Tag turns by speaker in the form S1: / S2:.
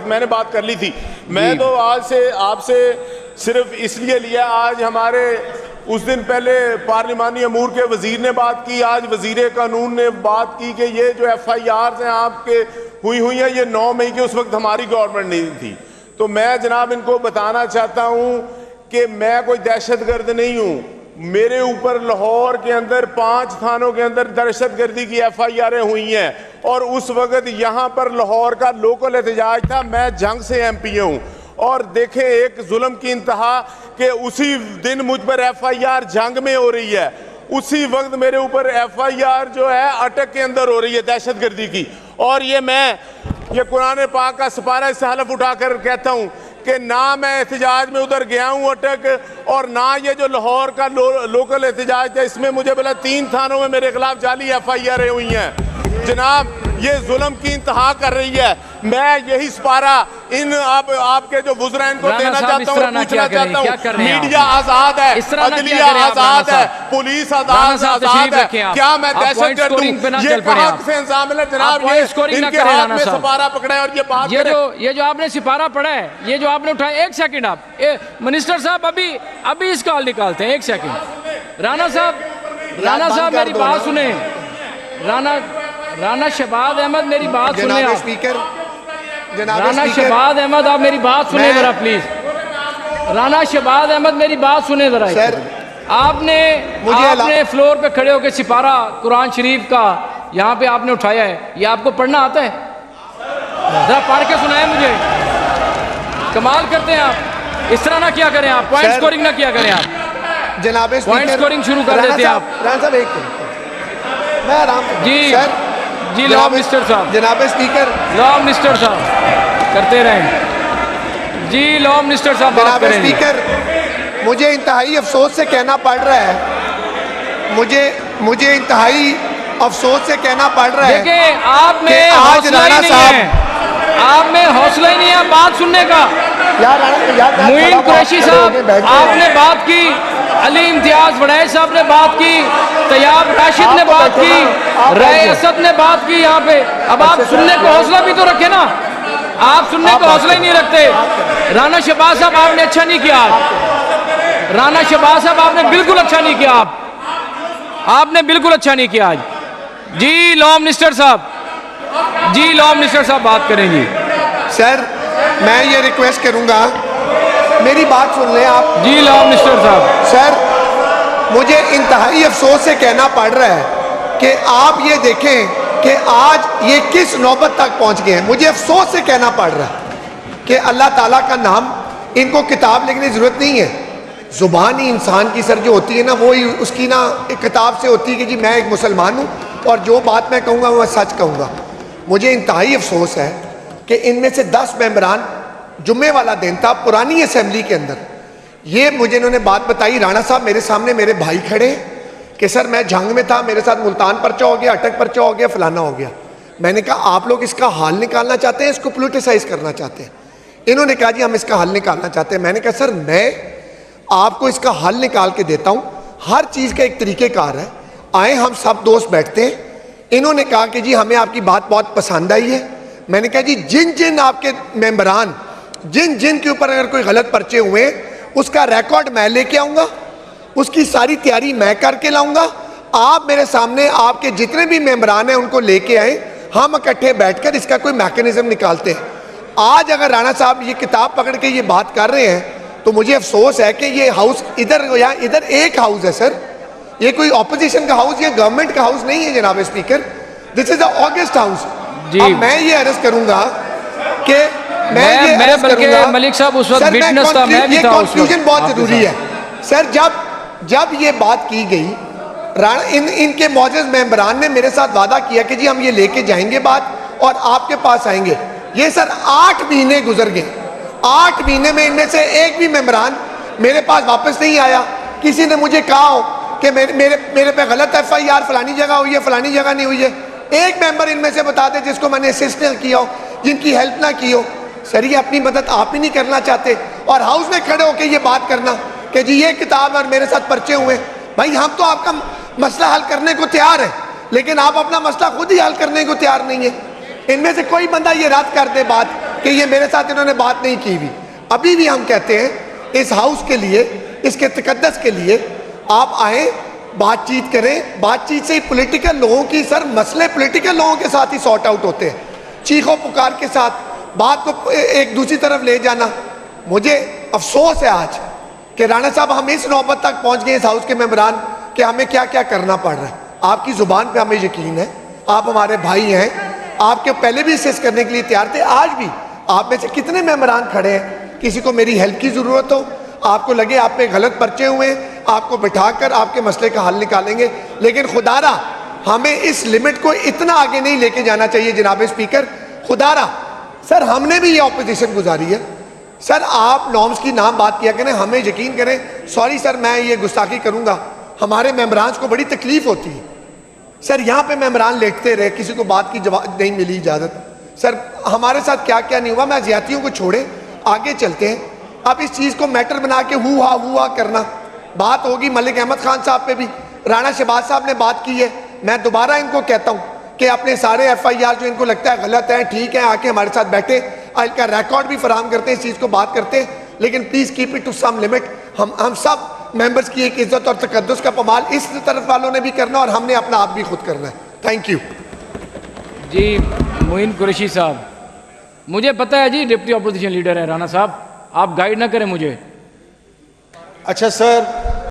S1: मैंने बात कर ली थी। मैं तो आज से आपसे सिर्फ इसलिए लिया, आज हमारे उस दिन पहले पार्लिमानी अमूर के वजीर ने बात की, आज वजीर कानून ने बात की कि ये जो FIR हैं आपके हुई हैं ये 9 मई के उस वक्त हमारी गवर्नमेंट नहीं थी। तो मैं जनाब इनको बताना चाहता हूँ कि मैं कोई दहशतगर्द नहीं हूँ। मेरे ऊपर लाहौर के अंदर 5 थानों के अंदर दहशतगर्दी की FIR हुई हैं और उस वक्त यहाँ पर लाहौर का लोकल एहतजाज था। मैं जंग से MP हूँ और देखें एक जुल्म की इंतहा कि उसी दिन मुझ पर FIR जंग में हो रही है, उसी वक्त मेरे ऊपर FIR जो है अटक के अंदर हो रही है दहशतगर्दी की। और ये कुरान पाक का सिपारा से हलफ उठाकर कहता हूँ कि ना मैं एहतजाज में उधर गया हूँ अटक, और ना ये जो लाहौर का लोकल एहतजाज था इसमें मुझे बोला 3 थानों में मेरे खिलाफ जाली FIR हुई हैं। जनाब ये जुल्म की इंतहा कर रही है। मैं यही सिपारा इन आपके जो वुज़रा इनको देना चाहता हूँ, पूछना चाहता हूँ, मीडिया आजाद है, अदलिया आजाद है, पुलिस आजाद है, क्या मैं दहशतगर्द हूँ? ये कहाँ से इंतजाम है जनाब? ये इनके हाथ में सिपारा पकड़ा है और ये बात
S2: ये जो आपने सिपारा पड़ा है, ये जो आपने उठाया, 1 सेकंड आप मिनिस्टर साहब अभी इसका हल निकालते हैं। 1 सेकंड राणा साहब मेरी बात सुने। राणा शहबाज अहमद मेरी बात सुने। राणा शहबाज अहमद आप मेरी बात सुने जरा प्लीज। राणा शहबाज अहमद मेरी बात सुने जरा। आपने फ्लोर पे खड़े होकर सिपारा कुरान शरीफ का यहाँ पे आपने उठाया है, ये आपको पढ़ना आता है? जरा पढ़ के सुनाए मुझे। कमाल करते हैं आप, इस तरह ना क्या करें आप, पॉइंट स्कोरिंग ना क्या करें आप,
S3: जनाब
S2: पॉइंट स्कोरिंग शुरू कर देते हैं आप।
S3: मैं आराम
S2: जी लॉ मिनिस्टर साहब,
S3: जनाब स्पीकर,
S2: लॉ मिनिस्टर साहब करते रहें। जी लॉ मिनिस्टर साहब बात करें।
S3: जनाब स्पीकर, मुझे इंतहाई अफसोस से कहना पड़ रहा है, मुझे इंतहाई अफसोस से कहना पड़ रहा है।
S2: देखिए आप में हौसला ही नहीं है, आप में हौसला ही नहीं है बात सुनने का। मुईन कुरैशी साहब आपने बात की, अली इम्तियाज वड़ैच साहब ने बात की, तैयाब राशिद ने बात की, राय असद ने बात की यहाँ पे। अब आप सुनने को हौसला भी तो रखे ना, आप सुनने को हौसला ही नहीं रखते। राणा शहबाज साहब आपने अच्छा नहीं किया आज। राणा शहबाज साहब आपने बिल्कुल अच्छा नहीं किया, आपने बिल्कुल अच्छा नहीं किया आज। जी लॉ मिनिस्टर साहब, जी लॉ मिनिस्टर साहब बात करेंगे।
S3: सर मैं ये रिक्वेस्ट करूंगा, मेरी बात सुन लें आप।
S2: जी लॉ मिनिस्टर साहब।
S3: सर मुझे इंतहाई अफसोस से कहना पड़ रहा है कि आप ये देखें कि आज ये किस नौबत तक पहुंच गए हैं। मुझे अफसोस से कहना पड़ रहा है कि अल्लाह ताला का नाम, इनको किताब लिखने की जरूरत नहीं है। जुबान ही इंसान की सर जो होती है ना, वो ही उसकी ना एक किताब से होती है कि जी मैं एक मुसलमान हूँ और जो बात मैं कहूँगा वो मैं सच कहूँगा। मुझे इंतहाई अफसोस है कि इनमें से 10 मेंबरान, जुम्मे वाला दिन था पुरानी असेंबली के अंदर, ये मुझे इन्होंने बात बताई। राणा साहब मेरे सामने मेरे भाई खड़े कि सर मैं जंग में था, मेरे साथ मुल्तान पर्चा हो गया, अटक पर्चा हो गया, फलाना हो गया। मैंने कहा आप लोग इसका हल निकालना चाहते हैं, इसको पोलिटिसाइज करना चाहते हैं? इन्होंने कहा जी हम इसका हल निकालना चाहते हैं। मैंने कहा सर मैं आपको इसका हल निकाल के देता हूँ, हर चीज़ का एक तरीक़ेकार है, आए हम सब दोस्त बैठते हैं। इन्होंने कहा कि जी हमें आपकी बात बहुत पसंद आई है। मैंने कहा जी जिन आपके मेंबरान, जिन के ऊपर अगर कोई गलत पर्चे हुए उसका रिकॉर्ड मैं लेके आऊँगा, उसकी सारी तैयारी मैं करके लाऊंगा। आप मेरे सामने आपके जितने भी मेंबरान हैं उनको लेके आए, हम इकट्ठे बैठकर इसका कोई मैकेनिज्म निकालते हैं। आज अगर राणा साहब ये किताब पकड़ के ये बात कर रहे हैं तो मुझे अफसोस है कि ये हाउस इधर एक हाउस है सर, ये कोई ऑपोजिशन का हाउस या गवर्नमेंट का हाउस नहीं है जनाब speaker, this is a August house. अब मैं ये अर्ज करूंगा कि
S2: मलिक साहब उस वक्त विटनेस था, मैं भी था।
S3: कंक्लूजन बहुत जरूरी है सर। जब ये बात की गई, इनके मौजूद मेंबरान ने मेरे साथ वादा किया कि जी हम ये लेके जाएंगे बात और आपके पास आएंगे। ये सर 8 महीने गुजर गए, 8 महीने में इनमें से एक भी मेंबरान मेरे पास वापस नहीं आया। किसी ने मुझे कहा हो कि मेरे पे गलत FIR फलानी जगह हुई है, फलानी जगह नहीं हुई है। एक मेंबर इनमें से बता दे जिसको मैंने असिस्ट ना किया हो, जिनकी हेल्प ना की हो। सर ये अपनी मदद आप ही नहीं करना चाहते और हाउस में खड़े होकर ये बात करना कि जी ये किताब और मेरे साथ पर्चे हुए। भाई हम तो आपका मसला हल करने को तैयार है, लेकिन आप अपना मसला खुद ही हल करने को तैयार नहीं है। इनमें से कोई बंदा ये रद्द कर दे बात कि ये मेरे साथ इन्होंने बात नहीं की हुई। अभी भी हम कहते हैं इस हाउस के लिए, इसके तकद्दस के लिए आप आए, बातचीत करें। बातचीत से ही पॉलिटिकल लोगों की सर मसले पॉलिटिकल लोगों के साथ ही सॉर्ट आउट होते हैं, चीखों पुकार के साथ बात को एक दूसरी तरफ ले जाना। मुझे अफसोस है आज कि राणा साहब हम इस नौबत तक पहुंच गए इस हाउस के मेंबरान कि हमें क्या क्या करना पड़ रहा है। आपकी जुबान पे हमें यकीन है, आप हमारे भाई हैं, आपके पहले भी असिस्ट करने के लिए तैयार थे, आज भी। आप में से कितने मेंबरान खड़े हैं, किसी को मेरी हेल्प की ज़रूरत हो, आपको लगे आप पे गलत पर्चे हुए, आपको बिठाकर आपके मसले का हल निकालेंगे। लेकिन खुदारा हमें इस लिमिट को इतना आगे नहीं लेके जाना चाहिए जनाब स्पीकर। खुदारा सर हमने भी ये ऑपोजिशन गुजारी है सर, आप नॉर्म्स की नाम बात किया करें, हमें यकीन करें। सॉरी सर मैं ये गुस्ताखी करूंगा, हमारे मेंबरान को बड़ी तकलीफ होती है सर। यहाँ पे मेंबरान लेटते रहे, किसी को बात की जवाब नहीं मिली इजाज़त। सर हमारे साथ क्या क्या नहीं हुआ, मैं ज्यादतियों को छोड़े आगे चलते हैं। अब इस चीज़ को मैटर बना के हुआ करना, बात होगी मलिक अहमद खान साहब पे भी, राणा शहबाज साहब ने बात की है। मैं दोबारा इनको कहता हूँ कि अपने सारे FIR जो इनको लगता है गलत है, ठीक है, आके हमारे साथ बैठे, इनका रिकॉर्ड भी फराहम करते हैं, इस चीज़ को बात करते हैं। लेकिन please keep it to some limit. हम सब मेंबर्स की एक इज्जत और तकद्दुस का पमाल इस तरफ वालों ने भी करना और हमने अपना आप भी खुद करना है। थैंक यू
S2: जी। मोइन कुरैशी साहब, मुझे पता है जी डिप्टी अपोजिशन लीडर है राणा साहब, आप गाइड ना करें मुझे।
S1: अच्छा सर,